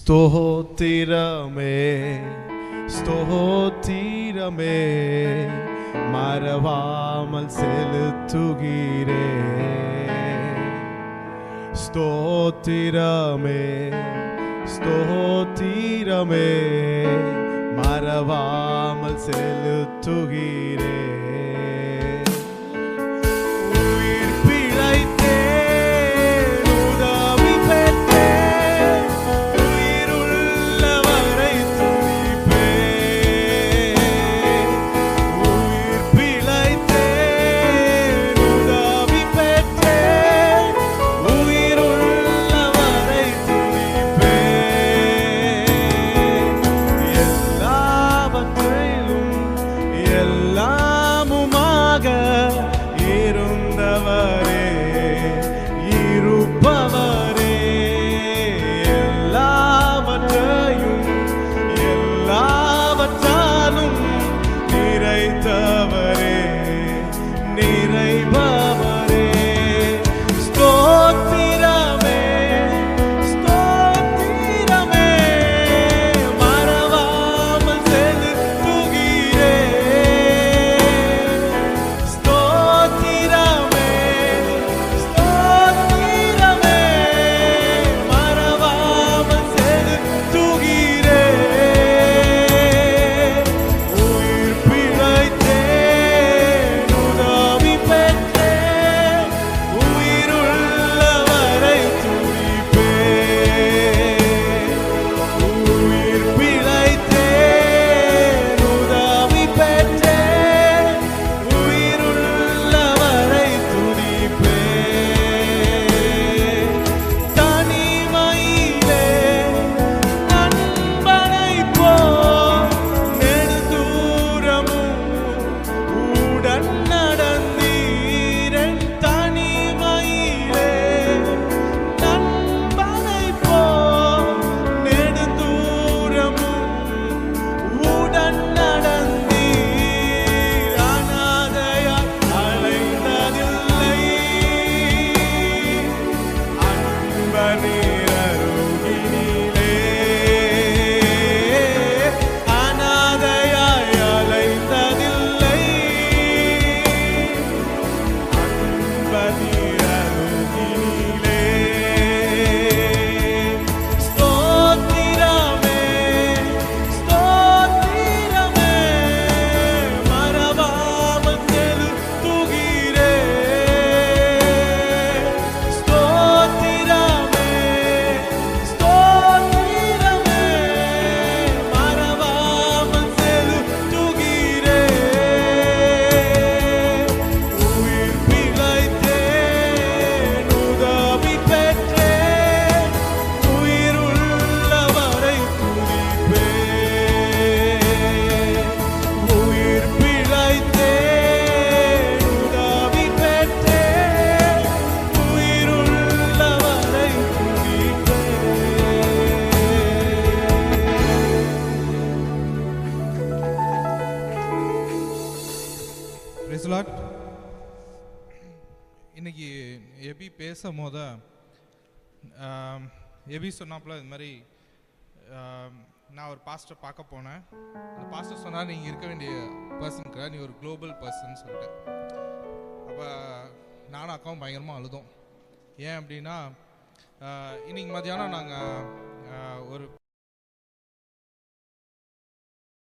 ஸ்தோத்திரமே ஸ்தோத்திரமே மறவாமல் செலுத்துகிறே. ஸ்தோத்திரமே ஸ்தோத்திரமே மறவாமல் செலுத்துகிறே. இன்னைக்கு எபி பேசும்போது எபி சொன்னாப்புல இது மாதிரி நான் ஒரு பாஸ்டர் பார்க்க போனேன். அந்த பாஸ்டர் சொன்னால் நீங்கள் இருக்க வேண்டிய பர்சனுக்கு நீ ஒரு குளோபல் பர்சன் சொல்லிட்டு. அப்போ நானும் அக்காவும் பயங்கரமாக அழுதோம். ஏன் அப்படின்னா இன்னைக்கு மத்தியானம் நாங்கள்